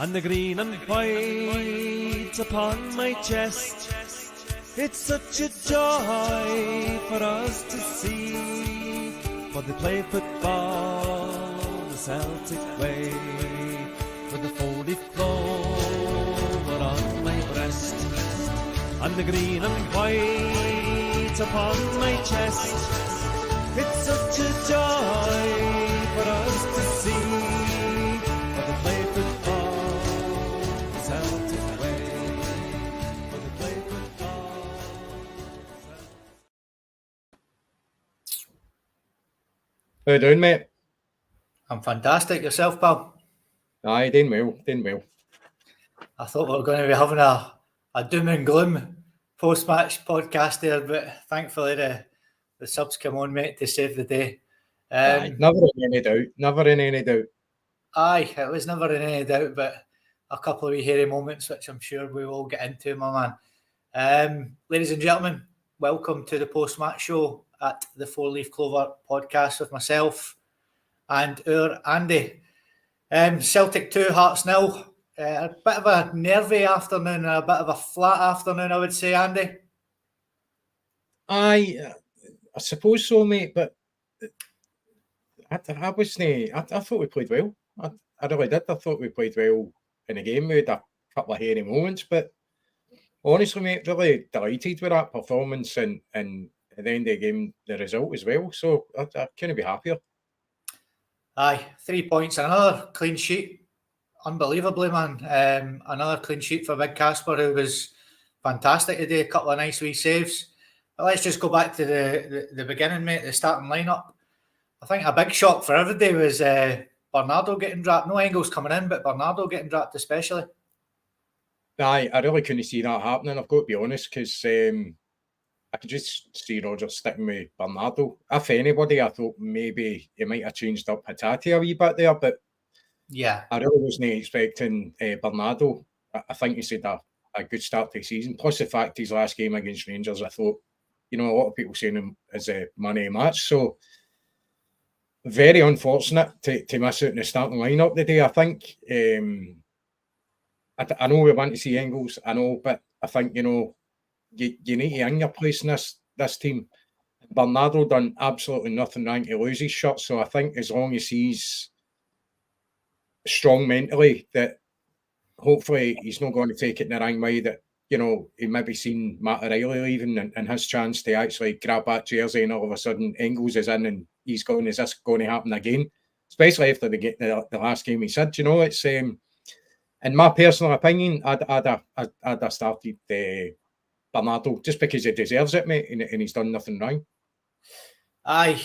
and the green and white upon my chest. It's such a joy for us to see, for they play football the Celtic way, with the 4-leaf clover on my breast, and the green and white upon my chest. It's such a joy for us to see, for they play football the Celtic way, for they play football. How you doing, mate? I'm fantastic. Yourself, pal? Aye, doing well. I thought we were going to be having a doom and gloom post-match podcast there, but thankfully the subs come on, mate, to save the day. Aye, never in any doubt. Aye, it was never in any doubt, but a couple of wee hairy moments, which I'm sure we will get into, my man. Ladies and gentlemen, welcome to the post-match show at the 4-Leaf Clover podcast with myself and our Andy. Celtic 2, Hearts 0. A bit of a nervy afternoon and a bit of a flat afternoon, I would say, Andy. Aye, I suppose so, mate, but I thought we played well. I really did. I thought we played well in the game. We had a couple of hairy moments, but honestly, mate, really delighted with that performance and at the end of the game, the result as well. So I couldn't be happier. Aye, 3 points, another clean sheet. Unbelievably, man. Another clean sheet for Big Casper, who was fantastic today. A couple of nice wee saves. But let's just go back to the beginning, mate, the starting lineup. I think a big shock for everybody was Bernardo getting dropped. No Engels coming in, but Bernardo getting dropped especially. Aye, I really couldn't see that happening, I've got to be honest, because I could just see Rodgers sticking with Bernardo. If anybody, I thought maybe he might have changed up Hatate a wee bit there, but yeah, I really wasn't expecting Bernardo. I think he's had a good start to the season. Plus the fact his last game against Rangers, I thought, a lot of people saying him as a man of the match. So very unfortunate to miss out in the starting lineup today. I think I know we want to see Engels, I know, but I think you need to earn your place in this team. Bernardo done absolutely nothing wrong to lose his shot, so I think as long as he's strong mentally, that hopefully he's not going to take it in the wrong way that, he maybe seen Matt O'Reilly leaving and his chance to actually grab that jersey and all of a sudden Engels is in and he's going, is this going to happen again? Especially after the last game he said, it's, in my personal opinion, I'd have started Bernardo just because he deserves it, mate, and he's done nothing wrong. Aye,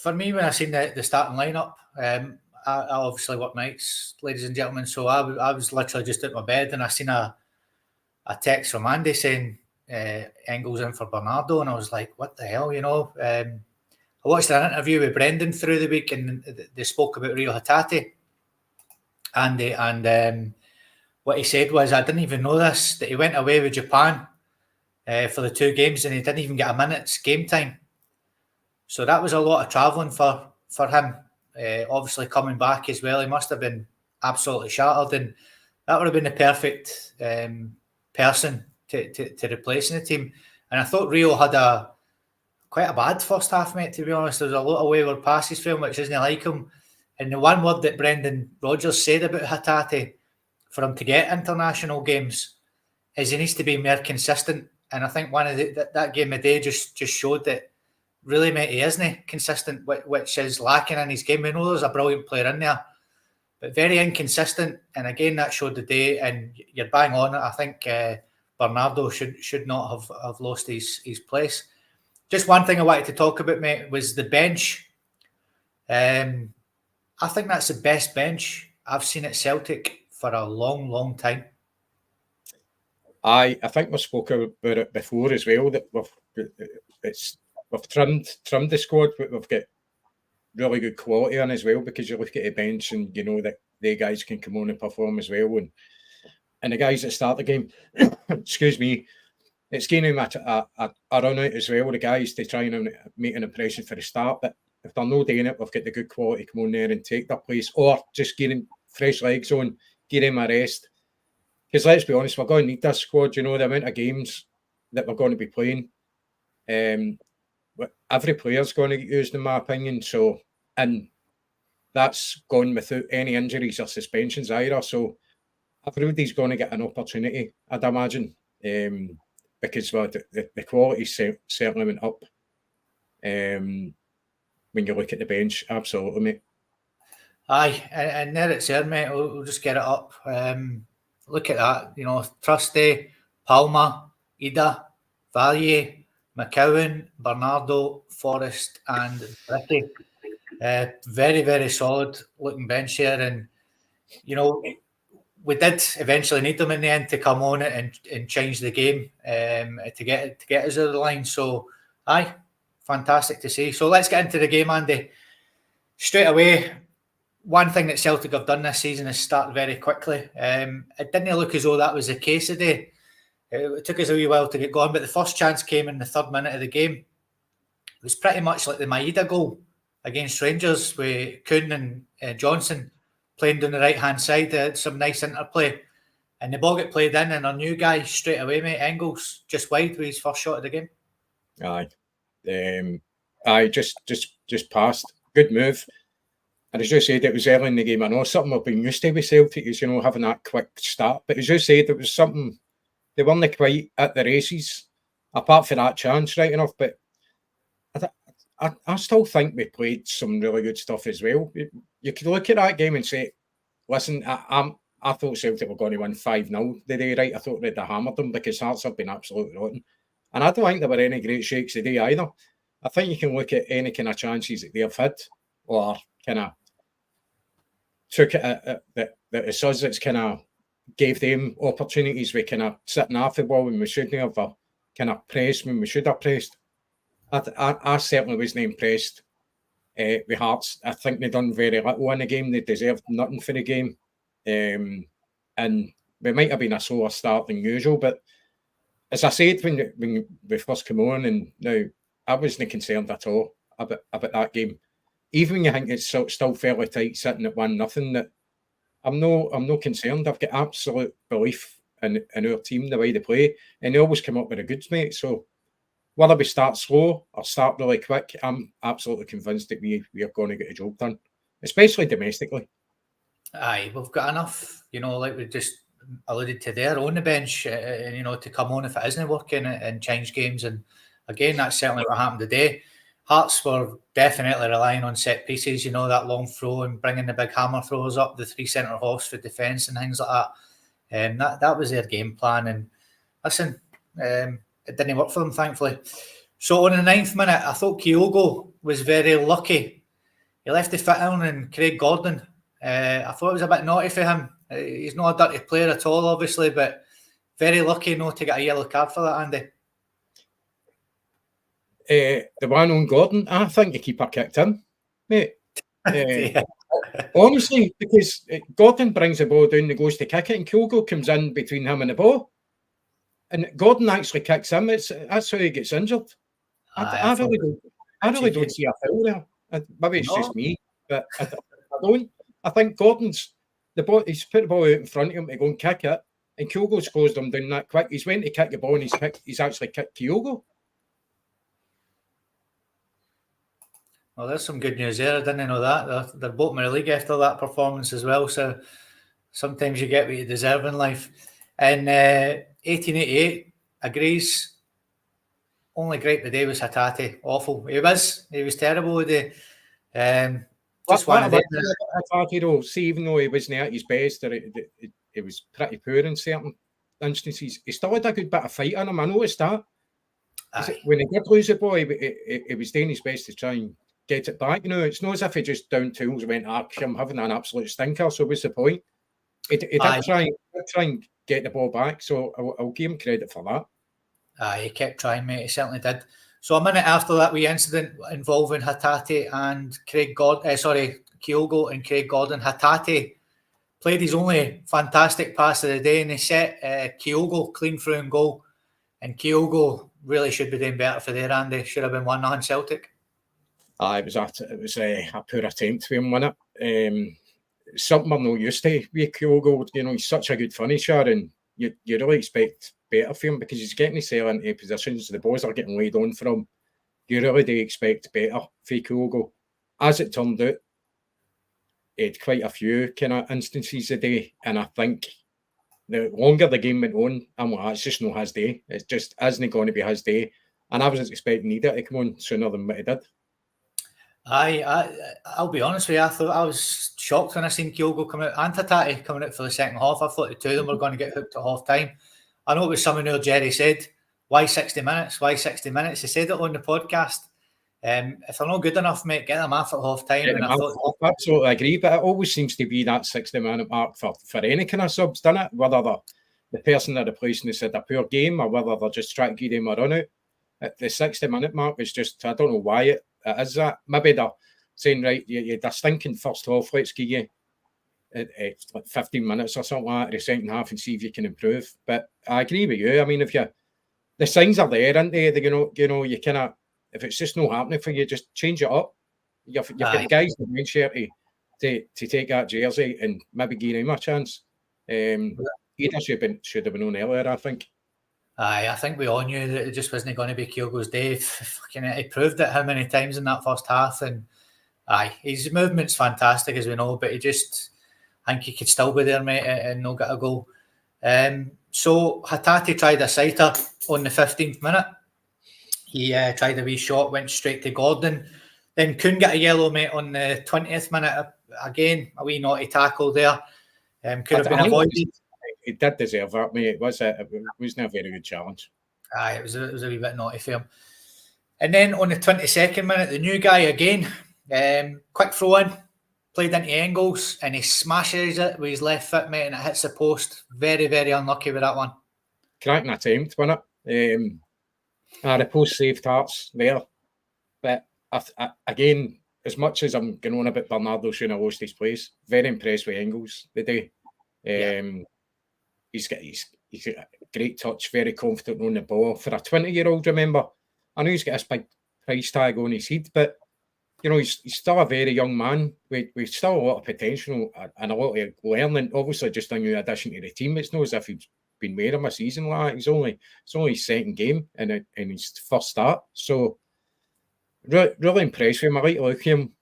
for me, when I seen the starting lineup, I obviously work nights, ladies and gentlemen, so I was literally just at my bed and I seen a text from Andy saying Engels in for Bernardo, and I was like, what the hell, I watched an interview with Brendan through the week and they spoke about Rio Hatate, and what he said was, I didn't even know this, that he went away with Japan for the 2 games and he didn't even get a minute's game time. So that was a lot of travelling for him. Obviously coming back as well, he must have been absolutely shattered, and that would have been the perfect person to replace in the team. And I thought Rio had quite a bad first half, mate, to be honest. There was a lot of wayward passes for him, which isn't like him. And the one word that Brendan Rodgers said about Hatate for him to get international games is he needs to be more consistent. And I think one of that game of the day just showed that really, mate, he isn't consistent, which is lacking in his game. We know there's a brilliant player in there, but very inconsistent. And again, that showed the day. And you're bang on it. I think Bernardo should not have lost his place. Just one thing I wanted to talk about, mate, was the bench. I think that's the best bench I've seen at Celtic for a long, long time. I think we spoke about it before as well, that we've trimmed the squad, but we've got really good quality on as well, because you look at the bench and you know that the guys can come on and perform as well, and the guys that start the game, excuse me, it's giving them a run out as well, the guys, to try and make an impression for the start. But if they're not doing it, we've got the good quality come on there and take their place, or just getting fresh legs on give him a rest. Because let's be honest, we're going to need this squad. You know, the amount of games that we're going to be playing. Every player's going to get used, in my opinion. So, and that's gone without any injuries or suspensions either. So, everybody's going to get an opportunity, I'd imagine, because the quality certainly went up. When you look at the bench, absolutely, mate. Aye, and there it's there, mate. We'll just get it up. Look at that, you know, Trusty, Palmer, Ida, Valier, McCowan, Bernardo, Forrest, and Ricky. Very, very solid looking bench here, and you know, we did eventually need them in the end to come on it and change the game to get us over the line. So, aye, fantastic to see. So let's get into the game, Andy. Straight away, one thing that Celtic have done this season is start very quickly. It didn't look as though that was the case today. It took us a wee while to get going, but the first chance came in the 3rd minute of the game. It was pretty much like the Maeda goal against Rangers, with Kuhn and Johnson playing down the right-hand side. They had some nice interplay. And the ball got played in, and our new guy straight away, mate, Engels, just wide with his first shot of the game. Aye, just passed. Good move. And as you said, it was early in the game. I know something I've been used to with Celtic is, you know, having that quick start. But as you said, it was something, they weren't quite at the races, apart from that chance, right enough. But I still think we played some really good stuff as well. You could look at that game and say, listen, I thought Celtic were going to win 5-0 today, right? I thought they'd have hammered them because Hearts have been absolutely rotten. And I don't think there were any great shakes today either. I think you can look at any kind of chances that they've had, or kind of took it that it's us that's kind of gave them opportunities. We kind of sitting off the ball when we shouldn't have, or kind of pressed when we should have pressed. I certainly wasn't impressed with Hearts. I think they done very little in the game. They deserved nothing for the game. And we might have been a slower start than usual, but as I said when we first came on, and now I wasn't concerned at all about that game. Even when you think it's still fairly tight, sitting at 1-0, that I'm no concerned. I've got absolute belief in our team, the way they play, and they always come up with the goods, mate. So whether we start slow or start really quick, I'm absolutely convinced that we are going to get a job done, especially domestically. Aye, we've got enough, you know, like we just alluded to there, on the bench, and you know, to come on if it isn't working and change games. And again, that's certainly what happened today. Hearts were definitely relying on set pieces, you know, that long throw and bringing the big hammer throwers up, the 3 centre halves for defence and things like that. And that was their game plan. And listen, it didn't work for them, thankfully. So on the 9th minute, I thought Kyogo was very lucky. He left the fit on and Craig Gordon. I thought it was a bit naughty for him. He's not a dirty player at all, obviously, but very lucky not to get a yellow card for that, Andy. The one on Gordon, I think the keeper kicked him, mate. Honestly, because Gordon brings the ball down and goes to kick it, and Kyogo comes in between him and the ball. And Gordon actually kicks him. That's how he gets injured. I really don't see a foul there. Maybe it's just me, but I don't. I think Gordon's the ball. He's put the ball out in front of him to go and kick it, and Kyogo's closed him down that quick. He's went to kick the ball, and he's actually kicked Kyogo. Well, there's some good news there. I didn't know that. They're bottom of the league after that performance as well. So sometimes you get what you deserve in life. And 1888 agrees. Only gripe today was Hatate. Awful. He was terrible today. Just one of them. Hatate, though, see, even though he wasn't at his best, or he was pretty poor in certain instances, he still had a good bit of fight in him. I noticed that. When he did lose the ball, he was doing his best to try and get it back. You know, it's not as if he just down tools and went, I'm having an absolute stinker, so what's the point? He did try and get the ball back, so I'll give him credit for that. He kept trying, mate. He certainly did. So a minute after that wee incident involving Hatate and Kyogo and Craig Gordon, Hatate played his only fantastic pass of the day, and he set Kyogo clean through and goal. And Kyogo really should be doing better for there, Andy. Should have been 1-0 Celtic. It was a poor attempt to him, wasn't it? something I'm not used to with Kyogo. You know, he's such a good finisher, and you really expect better from him because he's getting himself into positions. The balls are getting laid on for him. You really do expect better for Kyogo. As it turned out, he had quite a few kind of instances a day, and I think the longer the game went on, I'm like, it's just not his day. It just isn't going to be his day. And I wasn't expecting either to come on sooner than what he did. I'll be honest with you, I thought I was shocked when I seen Kyogo come out and Hatate coming out for the second half. I thought the two of them were going to get hooked at half time. I know it was someone who Jerry said, why 60 minutes? Why 60 minutes? He said it on the podcast. If they're not good enough, mate, get them off at half time. And I absolutely agree, but it always seems to be that 60-minute mark for any kind of subs, doesn't it? Whether the person they're replacing has had a poor game or whether they're just trying to give them a run out. The 60-minute mark was just, I don't know why it is that. Maybe they're saying, right, you had a stinking first half, let's give you like 15 minutes or something like that in the second half and see if you can improve. But I agree with you. I mean, if the signs are there, aren't they? You know, you kind of, if it's just not happening for you, just change it up. You've got guys in the bench here to take that jersey and maybe give him a chance. Either should have been on earlier, I think. I think we all knew that it just wasn't going to be Kyogo's day. He proved it how many times in that first half. And his movement's fantastic, as we know, but I think he could still be there, mate, and not get a goal. So Hatate tried a sighter on the 15th minute. He tried a wee shot, went straight to Gordon. Then couldn't get a yellow, mate, on the 20th minute. Again, a wee naughty tackle there. Could have been avoided. He did deserve that, mate. It wasn't a very good challenge. It was a wee bit naughty for him. And then on the 22nd minute, the new guy again, quick throw in, played into Engels, and he smashes it with his left foot, mate, and it hits the post. Very, very unlucky with that one. Cracking attempt, wasn't it? The post saved Hearts there. But again, as much as I'm going on about Bernardo shouldn't have lost his place, very impressed with Engels today. He's got a great touch, very confident on the ball. For a 20-year-old, remember, I know he's got this big price tag on his head, but you know, he's still a very young man with still a lot of potential and a lot of learning. Obviously, just a new addition to the team. It's not as if he's been with him a season like that. It's only his second game and his first start. So really impressed with him. I like to look at him.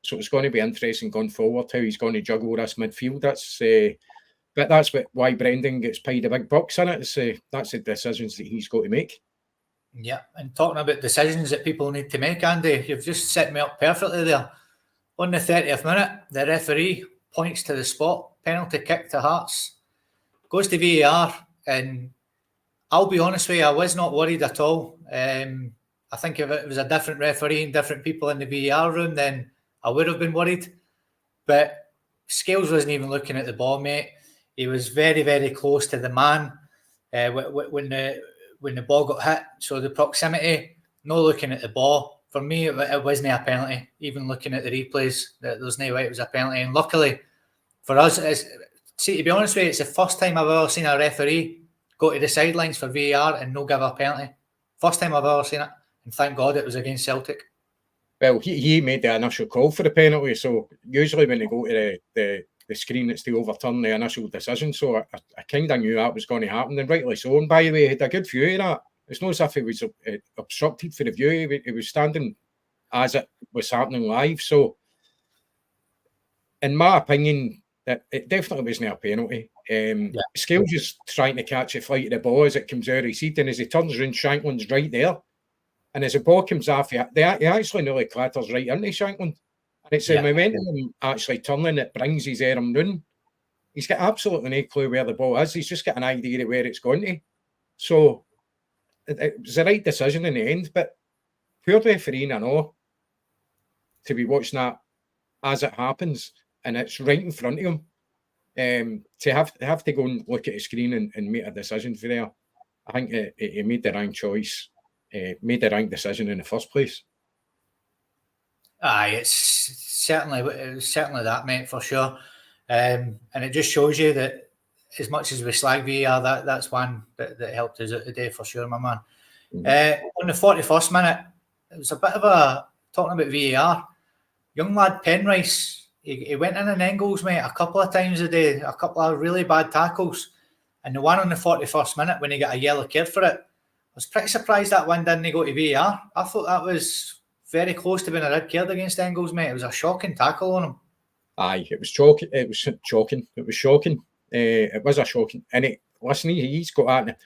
So it's going to be interesting going forward how he's going to juggle this midfield. That's why Brendan gets paid the big bucks in it. That's the decisions that he's got to make. Yeah, and talking about decisions that people need to make, Andy, you've just set me up perfectly there. On the 30th minute, the referee points to the spot, penalty kick to Hearts, goes to VAR, and I'll be honest with you, I was not worried at all. I think if it was a different referee and different people in the VAR room, then I would have been worried. But Scales wasn't even looking at the ball, mate. He was very, very close to the man when the ball got hit. So the proximity, no looking at the ball. For me, it wasn't a penalty. Even looking at the replays, there's no way it was a penalty. And luckily for us, to be honest with you, it's the first time I've ever seen a referee go to the sidelines for VAR and no give a penalty. First time I've ever seen it. And thank God it was against Celtic. Well, he made the initial call for the penalty. So usually when they go to the screen, it's to overturn the initial decision. So I kind of knew that was going to happen, and rightly so. And by the way, he had a good view of that. It's not as if he was obstructed for the view. He was standing as it was happening live. So, in my opinion, it definitely wasn't a penalty. Scales is trying to catch a flight of the ball as it comes out of his seat, and as he turns around, Shankland's right there. And as the ball comes off, he actually nearly clatters right into Shankland. And it's the momentum actually turning that brings his arm round. He's got absolutely no clue where the ball is. He's just got an idea of where it's going to. So it was the right decision in the end. But poor refereeing, I know, to be watching that as it happens, and it's right in front of him, to have to go and look at the screen and make a decision for there. I think he made the wrong choice, made the wrong decision in the first place. It's certainly that, mate, for sure. And it just shows you that as much as we slag VAR, that's one that helped us out today for sure, my man. On the 41st minute, it was a bit of a talking about VAR. Young lad Penrice, he went in Engels, mate, a couple of times a day, a couple of really bad tackles. And the one on the 41st minute when he got a yellow card for it, I was pretty surprised that one didn't go to VAR. I thought that was very close to being a red card against Engels, mate. It was a shocking tackle on him. Aye, it was shocking. It was shocking. It was shocking. It was a shocking. And listen, he's got that.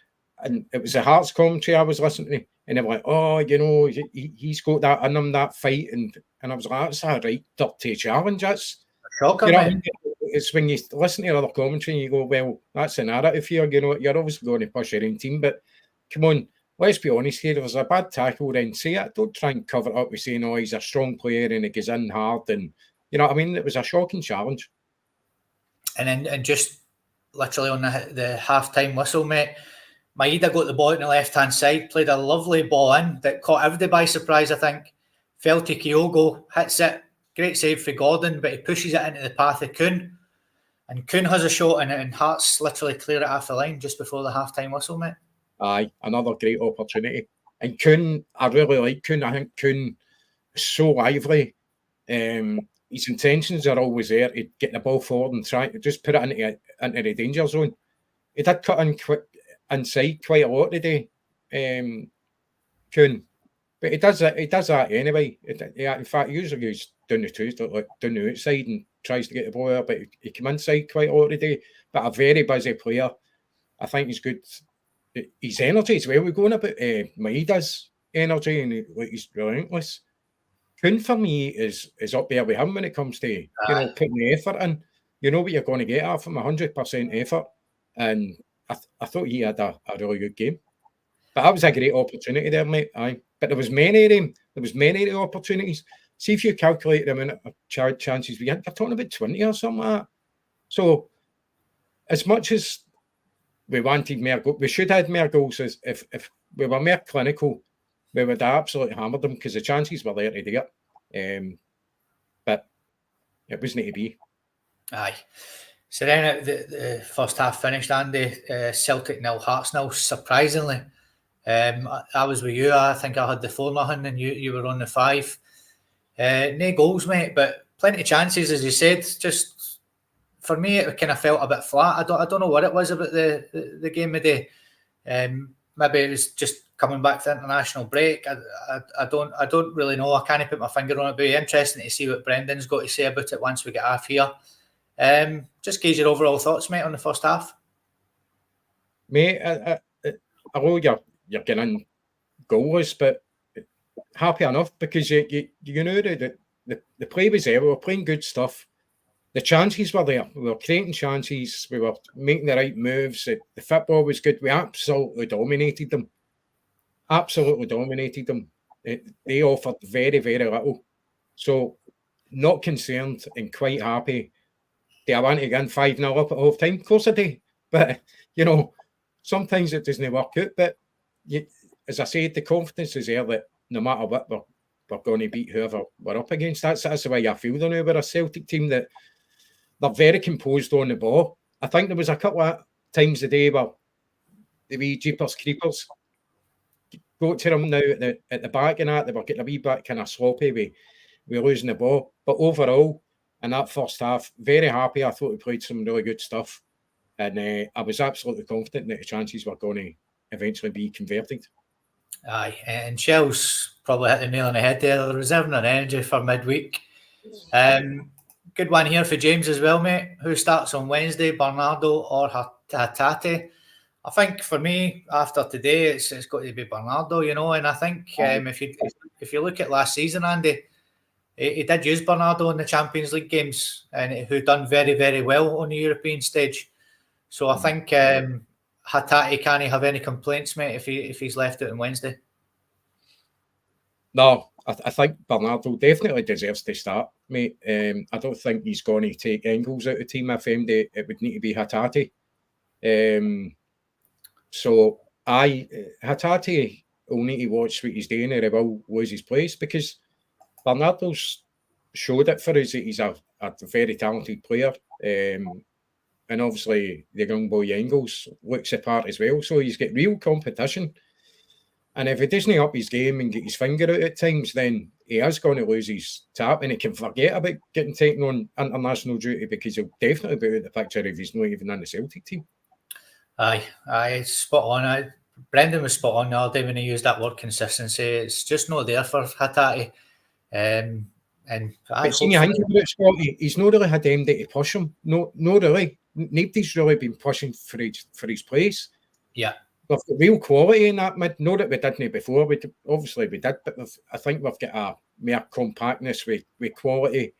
And it was the Hearts commentary I was listening to. And they were like, oh, you know, he's got that in him, that fight. And I was like, that's a right dirty challenge. That's shocking, you know, mate. It's when you listen to other commentary and you go, well, that's a narrative here. You know, you're obviously going to push your own team. But come on, let's be honest here. If there's a bad tackle, then say it. Don't try and cover it up with saying, oh, he's a strong player and he goes in hard. And, you know what I mean? It was a shocking challenge. And just literally on the half-time whistle, mate, Maeda got the ball on the left-hand side, played a lovely ball in that caught everybody by surprise, I think. Fell to Kyogo, hits it. Great save for Gordon, but he pushes it into the path of Kuhn. And Kuhn has a shot in it, and Hearts literally clear it off the line just before the half-time whistle, mate. Aye, another great opportunity. And Kuhn, I really like Kuhn. I think Kuhn is so lively. His intentions are always there to get the ball forward and try to just put it into the danger zone. He did cut in inside quite a lot today, Kuhn. But he does that anyway. In fact, he usually goes down the outside and tries to get the ball there, but he came inside quite a lot today. But a very busy player. I think he's good. His energy as well. We're going about Maeda's energy, and he's relentless. Kuhn for me is up there with him when it comes to putting the effort in. You know what you're going to get out of him, 100% effort. And I thought he had a really good game. But that was a great opportunity there, mate. Aye. But there was many of them. There was many of the opportunities. See if you calculate the amount of chances we had. They're talking about 20 or something like that. So as much as we wanted more goals, we should have had more goals. If we were more clinical, we would have absolutely hammered them because the chances were there to do it. But it wasn't to be. Aye. So then the first half finished, Andy. Celtic 0, Hearts 0, surprisingly. I was with you. I think I had the 4-0 and you were on the 5. No goals, mate, but plenty of chances, as you said. Just for me, it kind of felt a bit flat. I don't know what it was about the game today. Maybe it was just coming back to international break. I don't really know. I can't put my finger on it. But it'd be interesting to see what Brendan's got to say about it once we get off here. Just gauge your overall thoughts, mate, on the first half. Mate, I know you're getting goalless, but happy enough because you know that the play was there. We were playing good stuff. The chances were there. We were creating chances. We were making the right moves. The football was good. We absolutely dominated them. Absolutely dominated them. They offered very, very little. So, not concerned and quite happy. Do I want to get 5-0 up at half time? Of course I do. But, sometimes it doesn't work out. But, as I said, the confidence is there that no matter what, we're going to beat whoever we're up against. That's the way I feel though now. We're a Celtic team that they're very composed on the ball. I think there was a couple of times a day where the wee Jeepers Creepers go to them now at the back and that, they were getting a wee bit kind of sloppy with losing the ball. But overall, in that first half, very happy. I thought we played some really good stuff. And I was absolutely confident that the chances were going to eventually be converted. Aye, and Shell's probably hit the nail on the head there. They're reserving their energy for midweek. Good one here for James as well, mate. Who starts on Wednesday, Bernardo or Hatate? I think for me, after today, it's got to be Bernardo, and I think if you look at last season, Andy, he did use Bernardo in the Champions League games, and who done very, very well on the European stage. So I think Hatate can't have any complaints, mate, if he's left out on Wednesday. No, I think Bernardo definitely deserves to start, mate. I don't think he's going to take Engels out of the team. If it would need to be Hatate. So Hatate will need to watch what he's doing or he will lose his place because Bernardo's showed it for us that he's a very talented player. And obviously the young boy Engels looks the part as well. So he's got real competition. And if he doesn't up his game and get his finger out at times, then he is going to lose his tap, and he can forget about getting taken on international duty, because he'll definitely be out the picture if he's not even in the Celtic team. Aye, spot on. Brendan was spot on the other day when he used that word consistency. It's just not there for Hatate. But see, you think about it, Scotty, he's not really had anybody to push him. No, really. Nobody's really been pushing for his place. Yeah. We've got real quality in that mid. Not that we didn't before. Obviously we did, but I think we've got a more compactness with quality,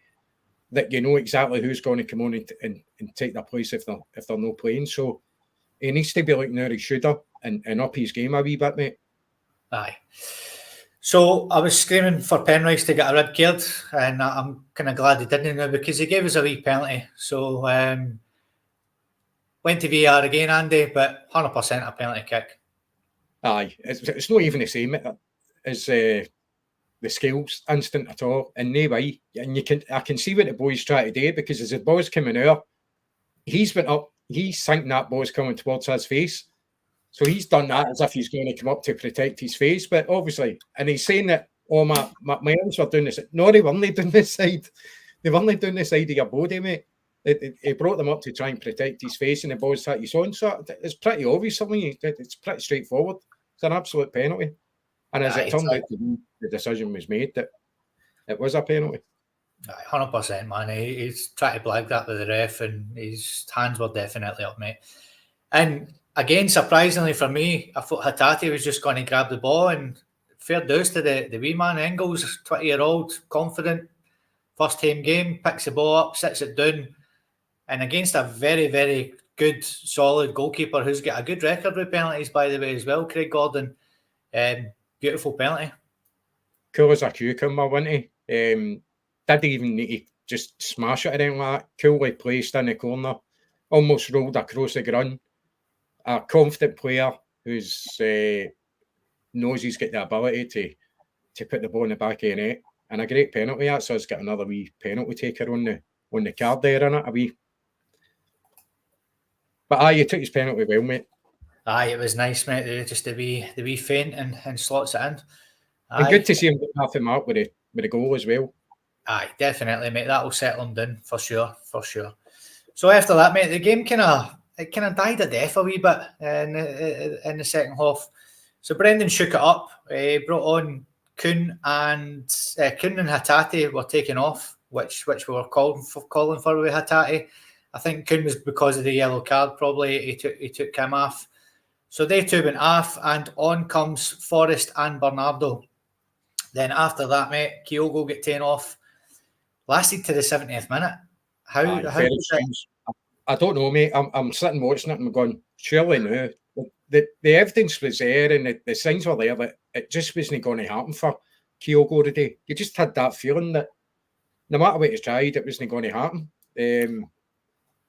that you know exactly who's going to come on and take their place if they're not playing. So he needs to be like Nuri Shuda and up his game a wee bit, mate. Aye. So I was screaming for Penrice to get a red card, and I'm kind of glad he didn't now, because he gave us a wee penalty. So went to VAR again, Andy, but 100% a penalty kick. Aye, it's not even the same as the Scales instant at all, in no way. And I can see what the boys try to do, because as the ball's coming out, he's went up, he's thinking that ball's coming towards his face. So he's done that as if he's going to come up to protect his face, but obviously, and he's saying that, oh, my arms were doing this. No, they weren't doing this side. They weren't doing the side of your body, mate. He brought them up to try and protect his face, and the ball's hit his on. So it's pretty obvious, something. It's pretty straightforward. It's an absolute penalty. And as it turned out, the decision was made that it was a penalty. 100%, man. He's trying to blag that with the ref, and his hands were definitely up, mate. And again, surprisingly for me, I thought Hatate was just going to grab the ball, and fair dues to the wee man, Engels, 20-year-old, confident, first game, picks the ball up, sits it down, and against a very, very good, solid goalkeeper who's got a good record with penalties, by the way, as well, Craig Gordon. Beautiful penalty. Cool as a cucumber, wasn't he? Didn't even need to just smash it or anything like that. Coolly placed in the corner, almost rolled across the ground. A confident player who's knows he's got the ability to put the ball in the back of the net, and a great penalty. So he's got another wee penalty taker on the card there, in it, a wee. But you took his penalty well, mate. It was nice, mate. Just the wee feint and slots it in. And good to see him get half a mark with the goal as well. Definitely, mate. That will settle him down for sure. So after that, mate, the game kind of died a death a wee bit in the second half. So Brendan shook it up. He brought on Kuhn and Hatate were taken off, which we were calling for with Hatate. I think Kuhn was because of the yellow card. Probably he took him off. So they two went off, and on comes Forrest and Bernardo. Then after that, mate, Kyogo get taken off. Lasted to the 70th minute. How I don't know, mate. I'm sitting watching it and I'm going, surely no. The evidence was there and the signs were there, but it just wasn't going to happen for Kyogo today. You just had that feeling that no matter what you tried, it wasn't going to happen.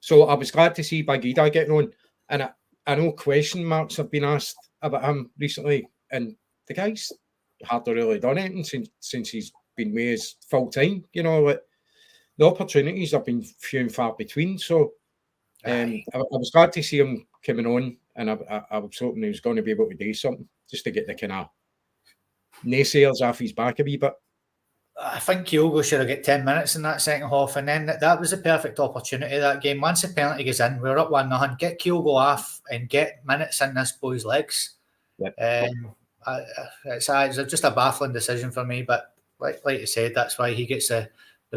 So I was glad to see Big Ida getting on. And I know question marks have been asked about him recently, and the guy's hardly really done anything since he's been with us full time. You know, the opportunities have been few and far between. So I was glad to see him coming on, and I was hoping he was going to be able to do something just to get the kind of naysayers off his back a wee bit. I think Kyogo should have got 10 minutes in that second half, and then that was a perfect opportunity, that game. Once the penalty goes in, we're up 1-0. Get Kyogo off and get minutes in this boy's legs. Yep. It's just a baffling decision for me, but like you said, that's why he gets the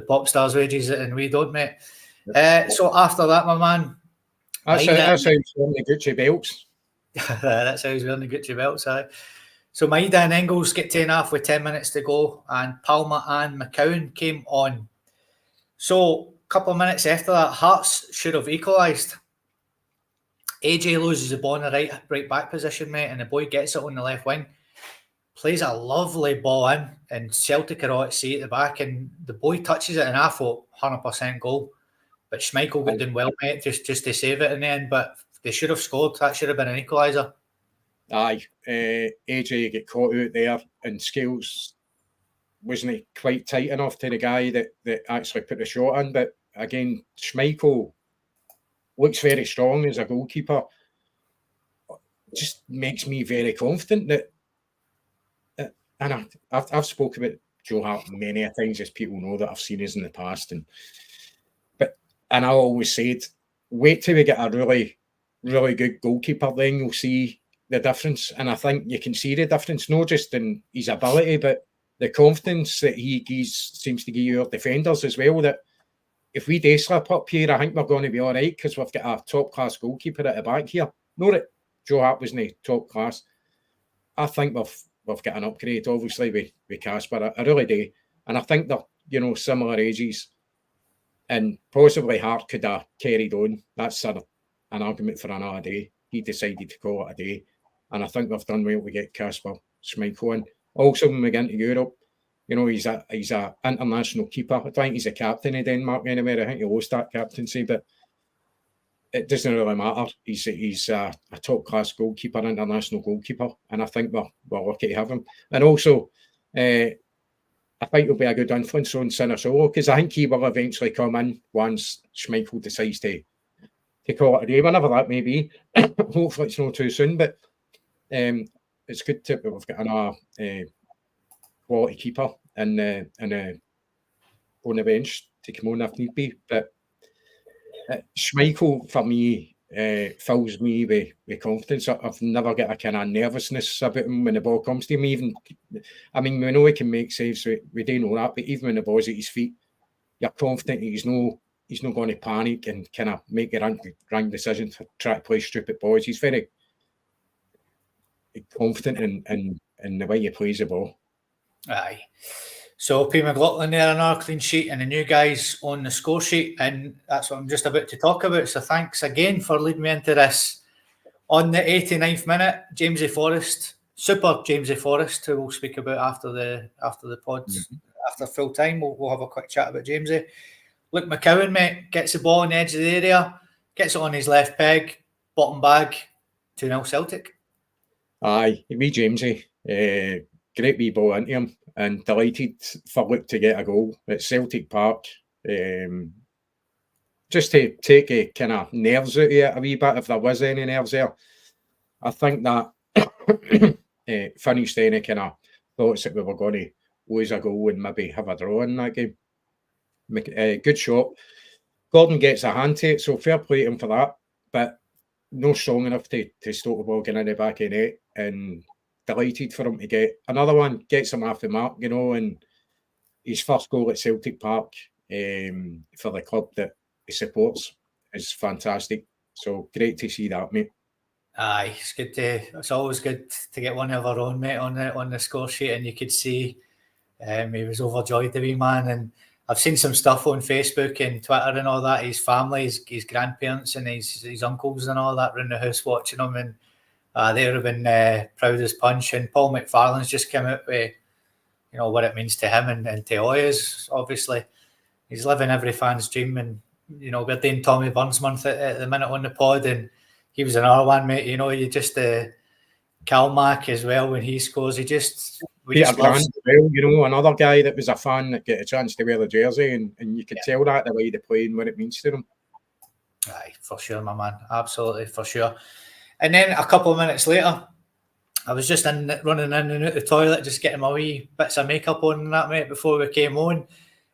pop stars wages and we don't, mate. Yep. So after that, my man, that's how he's wearing the Gucci belts. That's how he's wearing the Gucci belts. So Maida and Engels get taken off with 10 minutes to go, and Palmer and McCowan came on. So a couple of minutes after that, Hearts should have equalised. AJ loses the ball in the right back position, mate, and the boy gets it on the left wing. Plays a lovely ball in, and Celtic are all at sea at the back, and the boy touches it, and I thought 100% goal. But Schmeichel got done well, mate, just to save it in the end. But they should have scored. That should have been an equaliser. AJ get caught out there, and Scales wasn't quite tight enough to the guy that actually put the shot in. But again, Schmeichel looks very strong as a goalkeeper. Just makes me very confident that and I've spoken about Joe Hart many a times, as people know that I've seen us in the past, and I always said, wait till we get a really, really good goalkeeper, then you'll see the difference. And I think you can see the difference, not just in his ability, but the confidence that he seems to give your defenders as well. That if we do slip up here, I think we're going to be all right because we've got a top class goalkeeper at the back here. Not that Joe Hart wasn't top class. I think we've got an upgrade, obviously, with Casper. I really do. And I think they're, similar ages. And possibly Hart could have carried on. That's an argument for another day. He decided to call it a day. And I think they've done well to get Casper Schmeichel in. Also, when we get into Europe, he's a international keeper. I think he's a captain of Denmark anyway. I think he lost that captaincy, but it doesn't really matter. He's a top-class goalkeeper, international goalkeeper, and I think we're lucky to have him. And also, I think he'll be a good influence on Solo because I think he will eventually come in once Schmeichel decides to call it a day, whenever that may be. Hopefully it's not too soon, but it's good that we've got another quality keeper on the bench to come on if need be. But Schmeichel, for me, fills me with confidence. I've never got a kind of nervousness about him when the ball comes to him. We know he can make saves, we do know that, but even when the ball's at his feet, you're confident he's not going to panic and kind of make a wrong decision to try to play stupid balls. He's very confident in the way he plays the ball. Aye. So, P. McLaughlin there, another clean sheet, and the new guys on the score sheet, and that's what I'm just about to talk about. So, thanks again for leading me into this. On the 89th minute, Jamesy Forrest, super Jamesy Forrest, who we'll speak about after the pods, after full time. We'll have a quick chat about Jamesy. Look, McCowan, mate, gets the ball on the edge of the area, gets it on his left peg, bottom bag, 2-0 Celtic. Aye, me Jamesy, great wee ball into him. And delighted for Luke to get a goal at Celtic Park. Just to take a kind of nerves out of it a wee bit, if there was any nerves there. I think that finished any kind of thoughts that we were going to lose a goal and maybe have a draw in that game. Good shot. Gordon gets a hand to it, so fair play to him for that. But no strong enough to stop the ball getting in the back of the net. And delighted for him to get another one, gets him off the mark, and his first goal at Celtic Park for the club that he supports is fantastic. So great to see that, mate. Aye, it's always good to get one of our own, mate, on the score sheet, and you could see he was overjoyed, the wee man. And I've seen some stuff on Facebook and Twitter and all that. His family, his grandparents and his uncles and all that around the house watching him, and they would have been proud as punch. And Paul McFarlane's just come out with, what it means to him and to Oyas. Obviously, he's living every fan's dream. And, we're doing Tommy Burns month at the minute on the pod, and he was another one, mate. You just Calmac as well when he scores. Peter Grant as well, another guy that was a fan that get a chance to wear the jersey, and you could tell that the way they play and what it means to them. Aye, for sure, my man. Absolutely, for sure. And then a couple of minutes later, I was just running in and out the toilet, just getting my wee bits of makeup on and that, mate, before we came on.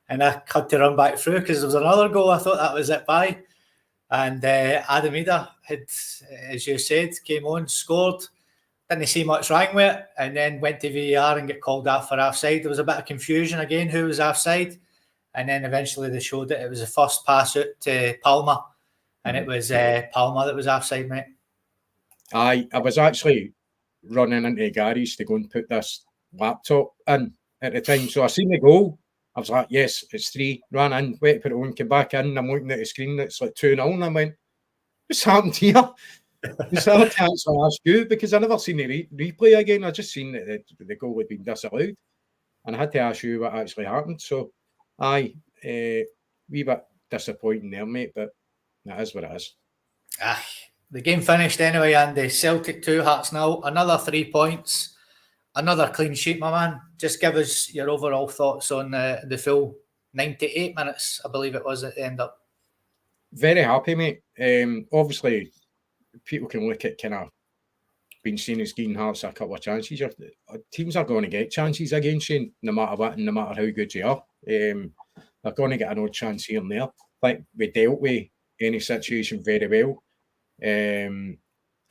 And I had to run back through because there was another goal. I thought that was it by. And Adam Ida had, as you said, came on, scored. Didn't see much wrong with it. And then went to VAR and get called off for offside. There was a bit of confusion again, who was offside. And then eventually they showed it was the first pass out to Palmer. And it was Palmer that was offside, mate. I was actually running into the garage to go and put this laptop in at the time. So I seen the goal. I was like, yes, it's 3. Ran in, wait to put it on, came back in. I'm looking at the screen, it's like 2-0. And I went, what's happened here? It's the other chance I asked you because I never seen the replay again. I just seen that the goal had been disallowed. And I had to ask you what actually happened. So, wee bit disappointing there, mate, but that is what it is. The game finished anyway, Andy. Celtic 2, Hearts 0. Another 3 points. Another clean sheet, my man. Just give us your overall thoughts on the full 98 minutes, I believe it was at the end up. Very happy, mate. Obviously, people can look at kind of being seen as giving Hearts a couple of chances. teams are going to get chances against you, no matter what, and no matter how good you are. They're going to get an odd chance here and there. Like we dealt with any situation very well.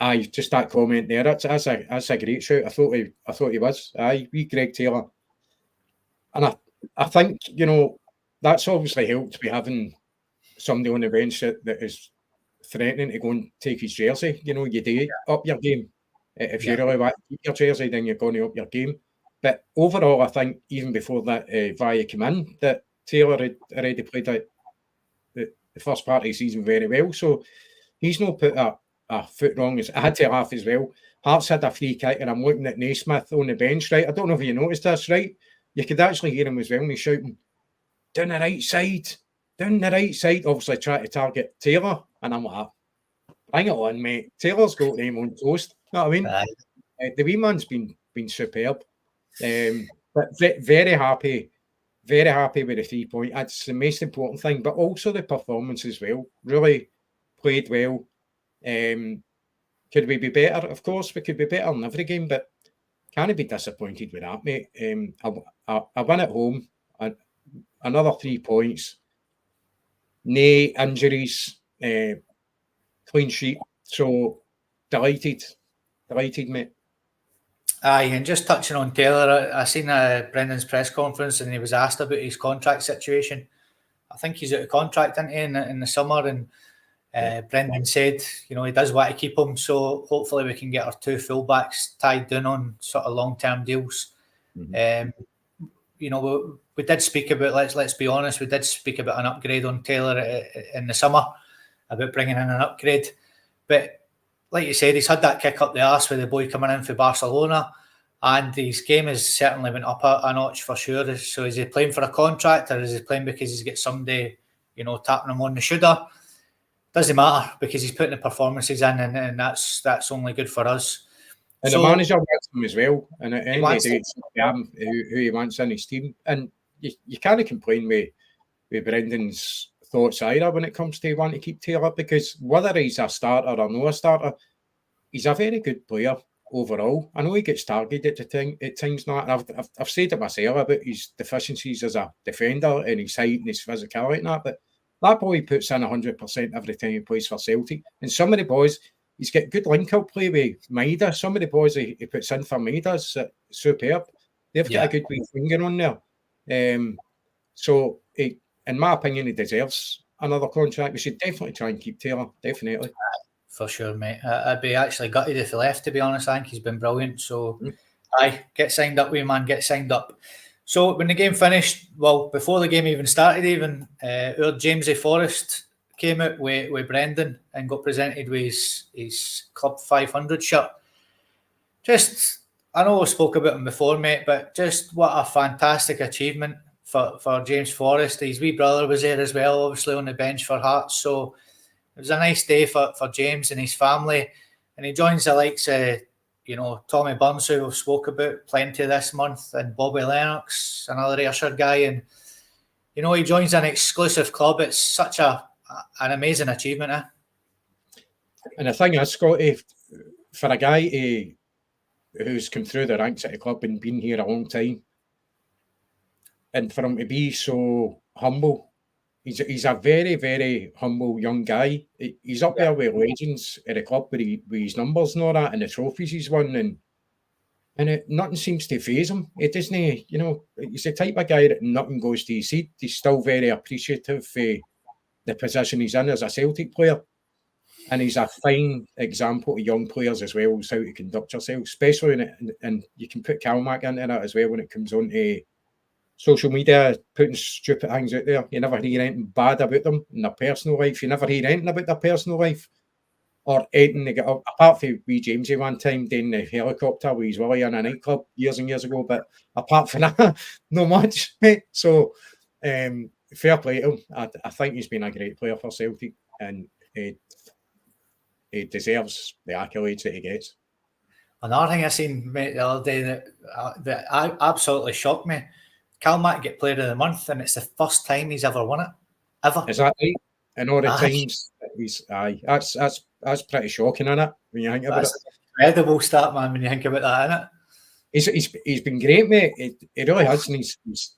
Aye, just that comment there. That's a great shout. I thought he was. Aye, we Greg Taylor, and I think that's obviously helped by having somebody on the bench that is threatening to go and take his jersey. You do up your game. If you really want to keep your jersey, then you're going to up your game. But overall, I think even before that Via came in, that Taylor had already played the first part of the season very well. So he's not put a foot wrong. I had to laugh as well. Hearts had a free kick, and I'm looking at Naismith on the bench, right? I don't know if you noticed this, right? You could actually hear him as well when he's shouting, down the right side, obviously trying to target Taylor. And I'm like, bring it on, mate. Taylor's got him on toast. You know what I mean? The wee man's been superb. But very happy with the 3 point. That's the most important thing, but also the performance as well. Really played well. Could we be better? Of course, we could be better in every game, but can't be disappointed with that, mate. I win at home, another 3 points, no injuries, clean sheet. So delighted, mate. Aye, and just touching on Taylor, I seen Brendan's press conference and he was asked about his contract situation. I think he's out of contract, isn't he, in the summer, and Brendan said, he does want to keep him, so hopefully we can get our 2 fullbacks tied down on sort of long-term deals. Mm-hmm. We did speak about, let's be honest, we did speak about an upgrade on Taylor in the summer, about bringing in an upgrade. But like you said, he's had that kick up the arse with the boy coming in for Barcelona, and his game has certainly went up a notch for sure. So is he playing for a contract, or is he playing because he's got somebody, tapping him on the shoulder? Doesn't matter, because he's putting the performances in, and that's only good for us. And the manager wants him as well, and at the end of the day, it's who he wants in his team. And you can't complain with Brendan's thoughts either when it comes to wanting to keep Taylor, because whether he's a starter or not a starter, he's a very good player overall. I know he gets targeted at times now, and I've said it myself about his deficiencies as a defender and his height and his physicality and that, but that boy puts in 100% every time he plays for Celtic. And some of the boys, he's got good link-up play with Maida. Some of the boys he puts in for Maida is superb. They've got a good wee finger on there. So in my opinion, he deserves another contract. We should definitely try and keep Taylor, definitely. For sure, mate. I'd be actually gutted if he left, to be honest. I think he's been brilliant. So, aye, get signed up, wee man, get signed up. So, when the game finished, well, before the game even started, our Jamesy Forrest came out with Brendan and got presented with his Club 500 shirt. I know I spoke about him before, mate, but just what a fantastic achievement for James Forrest. His wee brother was there as well, obviously on the bench for Hearts. So it was a nice day for James and his family. And he joins the likes of, Tommy Burns, who we've spoke about plenty this month, and Bobby Lennox, another Ayrshire guy. And, he joins an exclusive club. It's such an amazing achievement, eh? And the thing is, Scotty, for a guy who's come through the ranks at the club and been here a long time, and for him to be so humble, he's a very, very humble young guy. He's up there with legends at the club with his numbers and all that, and the trophies he's won, and nothing seems to faze him. It doesn't, he's the type of guy that nothing goes to his head. He's still very appreciative for the position he's in as a Celtic player, and he's a fine example to young players as well, how to conduct yourself, especially and you can put Calmac into that as well when it comes on to social media, putting stupid things out there. You never hear anything bad about them in their personal life. You never hear anything about their personal life or anything they get up. Apart from wee Jamesy one time doing the helicopter with his Willie in a nightclub years and years ago. But apart from that, not much, mate. So fair play to him. I think he's been a great player for Celtic, and he deserves the accolades that he gets. Another thing I seen, mate, the other day that absolutely shocked me. Calmac get Player of the Month, and it's the first time he's ever won it, ever. Is that right? And all the times he's that's pretty shocking, isn't it? When you think about it, incredible stat, man. When you think about that, isn't it? He's been great, mate. He really has, and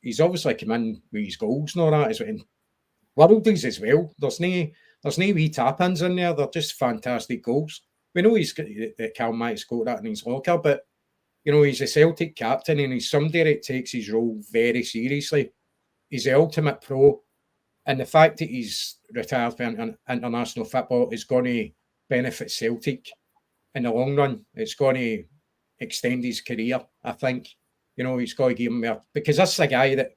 he's obviously come in with his goals and all that. And worldies as well. There's no wee tap-ins in there. They're just fantastic goals. We know that Cal might score that in his locker, but he's a Celtic captain and he's somebody that takes his role very seriously. He's the ultimate pro, and the fact that he's retired from international football is going to benefit Celtic in the long run. It's going to extend his career, I think. He's got to give him more, because that's a guy that,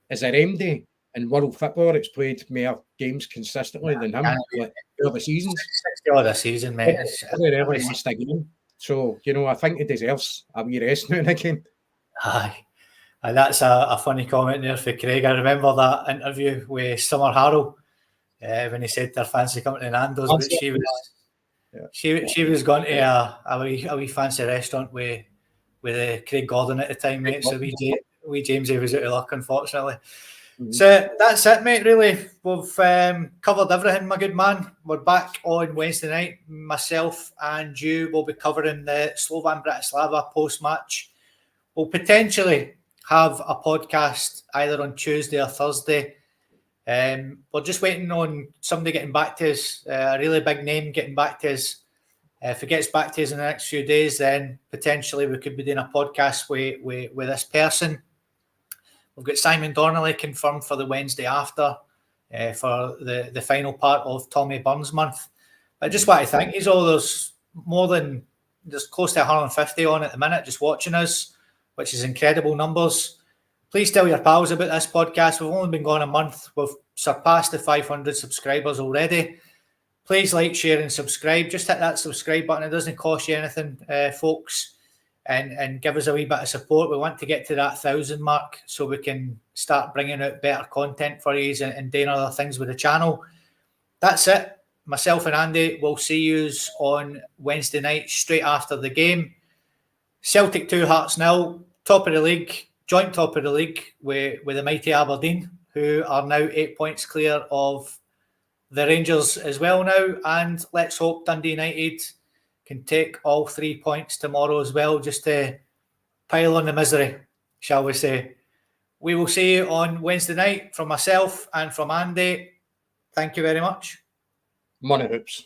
as an MD in world football, it's played more games consistently than him over seasons. 60 odd a season, mate. Very rarely missed a game. So, I think he deserves a wee rest now and again. Aye. And that's a funny comment there for Craig. I remember that interview with Summer Harrow when he said they're fancy coming to Nando's, but she was going to a wee fancy restaurant with Craig Gordon at the time, mate. So wee Jamesy was out of luck, unfortunately. Mm-hmm. So that's it, mate, really. We've covered everything, my good man. We're back on Wednesday night. Myself and you will be covering the Slovan Bratislava post-match. We'll potentially have a podcast either on Tuesday or Thursday. We're just waiting on somebody getting back to us, a really big name getting back to us. If it gets back to us in the next few days, then potentially we could be doing a podcast with this person. We've got Simon Donnelly confirmed for the Wednesday after for the final part of Tommy Burns month. I just want to thank you all. There's close to 150 on at the minute just watching us, which is incredible numbers. Please tell your pals about this podcast. We've only been going a month. We've surpassed the 500 subscribers already. Please like, share and subscribe. Just hit that subscribe button. It doesn't cost you anything, folks. And give us a wee bit of support. We want to get to that 1,000 mark so we can start bringing out better content for you and doing other things with the channel. That's it. Myself and Andy will see you on Wednesday night straight after the game. Celtic 2, Hearts 0, top of the league, joint top of the league with the mighty Aberdeen, who are now 8 points clear of the Rangers as well now. And let's hope Dundee United can take all 3 points tomorrow as well, just to pile on the misery, shall we say. We will see you on Wednesday night from myself and from Andy. Thank you very much. Money hoops.